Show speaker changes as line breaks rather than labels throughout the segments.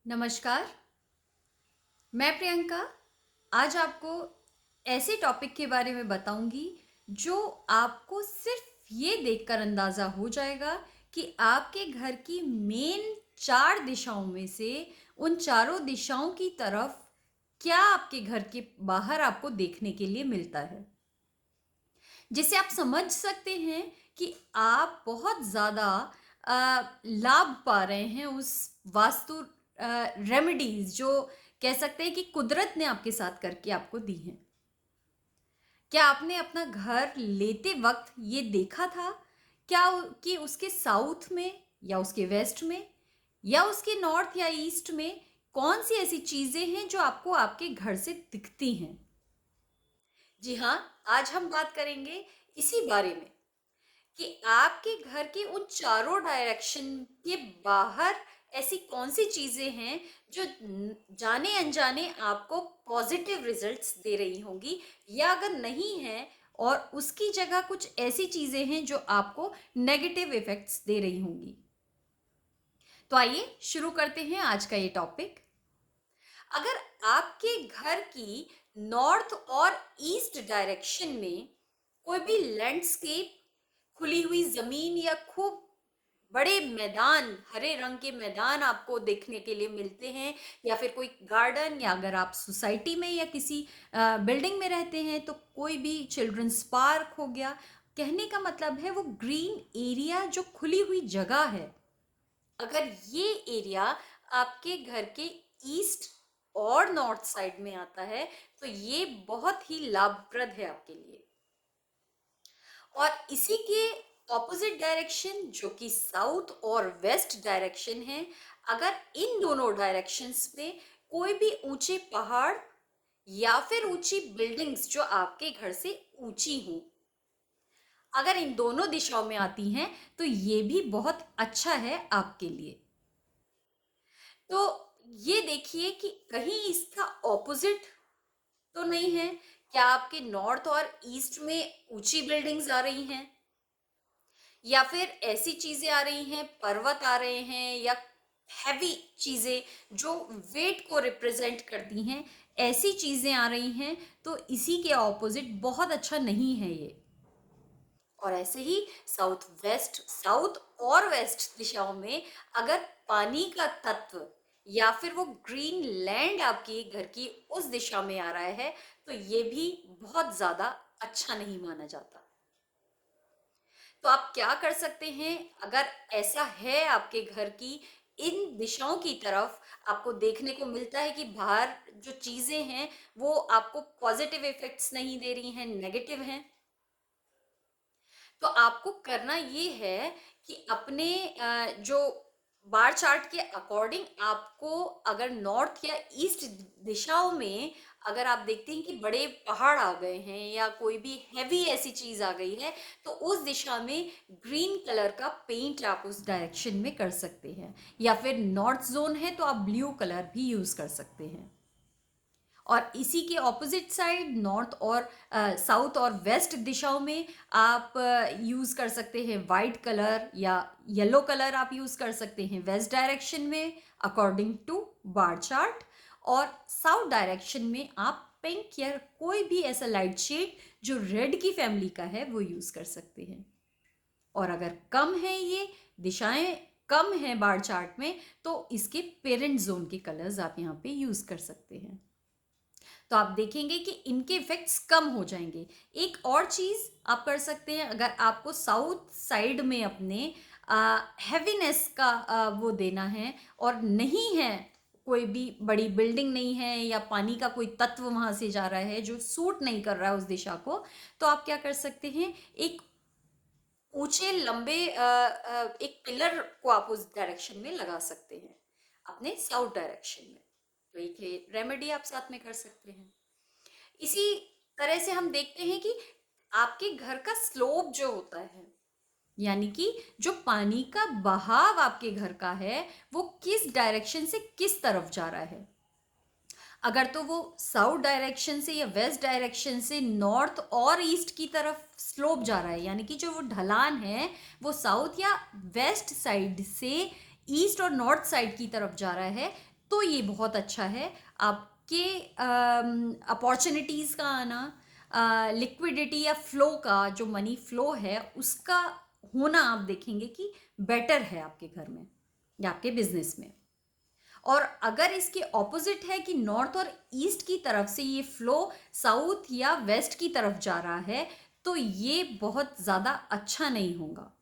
नमस्कार। मैं प्रियंका आज आपको ऐसे टॉपिक के बारे में बताऊंगी जो आपको सिर्फ ये देखकर अंदाज़ा हो जाएगा कि आपके घर की मेन 4 दिशाओं में से उन चारों दिशाओं की तरफ क्या आपके घर के बाहर आपको देखने के लिए मिलता है, जिससे आप समझ सकते हैं कि आप बहुत ज़्यादा लाभ पा रहे हैं उस वास्तु रेमेडीज जो कह सकते हैं कि कुदरत ने आपके साथ करके आपको दी हैं। क्या आपने अपना घर लेते वक्त ये देखा था क्या कि उसके साउथ में या उसके वेस्ट में या उसके नॉर्थ या ईस्ट में कौन सी ऐसी चीज़ें हैं जो आपको आपके घर से दिखती हैं? जी हाँ, आज हम बात करेंगे इसी बारे में कि आपके घर के उन चारों डायरेक्शन के बाहर ऐसी कौन सी चीजें हैं जो जाने अनजाने आपको पॉजिटिव रिजल्ट्स दे रही होंगी, या अगर नहीं है और उसकी जगह कुछ ऐसी चीजें हैं जो आपको नेगेटिव इफेक्ट्स दे रही होंगी। तो आइए शुरू करते हैं आज का ये टॉपिक। अगर आपके घर की नॉर्थ और ईस्ट डायरेक्शन में कोई भी लैंडस्केप, खुली हुई जमीन या खूब बड़े मैदान, हरे रंग के मैदान आपको देखने के लिए मिलते हैं, या फिर कोई गार्डन, या अगर आप सोसाइटी में या किसी बिल्डिंग में रहते हैं तो कोई भी चिल्ड्रंस पार्क हो गया, कहने का मतलब है वो ग्रीन एरिया जो खुली हुई जगह है, अगर ये एरिया आपके घर के ईस्ट और नॉर्थ साइड में आता है तो ये बहुत ही लाभप्रद है आपके लिए। और इसी के ऑपोजिट डायरेक्शन जो कि साउथ और वेस्ट डायरेक्शन है, अगर इन दोनों डायरेक्शंस में कोई भी ऊंचे पहाड़ या फिर ऊंची बिल्डिंग्स जो आपके घर से ऊंची हों, अगर इन दोनों दिशाओं में आती हैं तो ये भी बहुत अच्छा है आपके लिए। तो ये देखिए कि कहीं इसका ऑपोजिट तो नहीं है। क्या आपके नॉर्थ और ईस्ट में ऊंची बिल्डिंग्स आ रही हैं, या फिर ऐसी चीजें आ रही हैं, पर्वत आ रहे हैं, या हैवी चीजें जो वेट को रिप्रेजेंट करती हैं, ऐसी चीजें आ रही हैं, तो इसी के ऑपोजिट बहुत अच्छा नहीं है ये। और ऐसे ही साउथ और वेस्ट दिशाओं में अगर पानी का तत्व या फिर वो ग्रीन लैंड आपकी घर की उस दिशा में आ रहा है तो ये भी बहुत ज्यादा अच्छा नहीं माना जाता। तो आप क्या कर सकते हैं, अगर ऐसा है आपके घर की इन दिशाओं की तरफ आपको देखने को मिलता है कि बाहर जो चीजें हैं वो आपको पॉजिटिव इफेक्ट्स नहीं दे रही हैं, नेगेटिव हैं, तो आपको करना ये है कि अपने जो बार चार्ट के अकॉर्डिंग आपको अगर नॉर्थ या ईस्ट दिशाओं में अगर आप देखते हैं कि बड़े पहाड़ आ गए हैं या कोई भी हैवी ऐसी चीज आ गई है, तो उस दिशा में ग्रीन कलर का पेंट आप उस डायरेक्शन में कर सकते हैं, या फिर नॉर्थ जोन है तो आप ब्लू कलर भी यूज कर सकते हैं। और इसी के ऑपोजिट साइड नॉर्थ और साउथ और वेस्ट दिशाओं में आप यूज़ कर सकते हैं वाइट कलर या येलो कलर आप यूज़ कर सकते हैं वेस्ट डायरेक्शन में अकॉर्डिंग टू बार चार्ट। और साउथ डायरेक्शन में आप पिंक या कोई भी ऐसा लाइट शेड जो रेड की फैमिली का है वो यूज़ कर सकते हैं। और अगर कम है ये दिशाएं कम है बार चार्ट में तो इसके पेरेंट जोन के कलर्स आप यहाँ पे यूज़ कर सकते हैं, तो आप देखेंगे कि इनके इफेक्ट्स कम हो जाएंगे। एक और चीज आप कर सकते हैं, अगर आपको साउथ साइड में अपने हैवीनेस का वो देना है और नहीं है, कोई भी बड़ी बिल्डिंग नहीं है या पानी का कोई तत्व वहां से जा रहा है जो सूट नहीं कर रहा है उस दिशा को, तो आप क्या कर सकते हैं, एक ऊंचे लंबे एक पिलर को आप उस डायरेक्शन में लगा सकते हैं अपने साउथ डायरेक्शन में। तो एक रेमेडी आप साथ में कर सकते हैं। इसी तरह से हम देखते हैं कि आपके घर का स्लोप जो होता है, यानी कि जो पानी का बहाव आपके घर का है वो किस डायरेक्शन से किस तरफ जा रहा है। अगर तो वो साउथ डायरेक्शन से या वेस्ट डायरेक्शन से नॉर्थ और ईस्ट की तरफ स्लोप जा रहा है, यानी कि जो वो ढलान है वो साउथ या वेस्ट साइड से ईस्ट और नॉर्थ साइड की तरफ जा रहा है, तो ये बहुत अच्छा है। आपके अपॉर्चुनिटीज़ का आना, लिक्विडिटी या फ्लो का जो मनी फ्लो है उसका होना आप देखेंगे कि बेटर है आपके घर में या आपके बिजनेस में। और अगर इसके ऑपोजिट है कि नॉर्थ और ईस्ट की तरफ से ये फ्लो साउथ या वेस्ट की तरफ जा रहा है, तो ये बहुत ज़्यादा अच्छा नहीं होगा।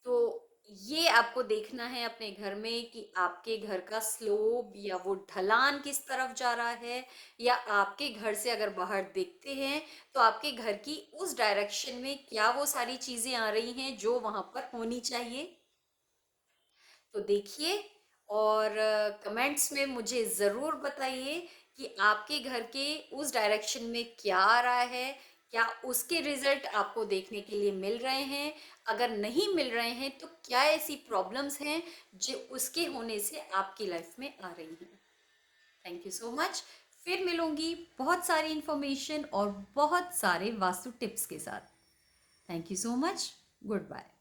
तो ये आपको देखना है अपने घर में कि आपके घर का स्लोप या वो ढलान किस तरफ जा रहा है, या आपके घर से अगर बाहर देखते हैं तो आपके घर की उस डायरेक्शन में क्या वो सारी चीजें आ रही हैं जो वहां पर होनी चाहिए। तो देखिए, और कमेंट्स में मुझे ज़रूर बताइए कि आपके घर के उस डायरेक्शन में क्या आ रहा है, क्या उसके रिजल्ट आपको देखने के लिए मिल रहे हैं। अगर नहीं मिल रहे हैं तो क्या ऐसी प्रॉब्लम्स हैं जो उसके होने से आपकी लाइफ में आ रही हैं। Thank you so much. फिर मिलूंगी बहुत सारी इंफॉर्मेशन और बहुत सारे वास्तु टिप्स के साथ। Thank you so much. Good bye.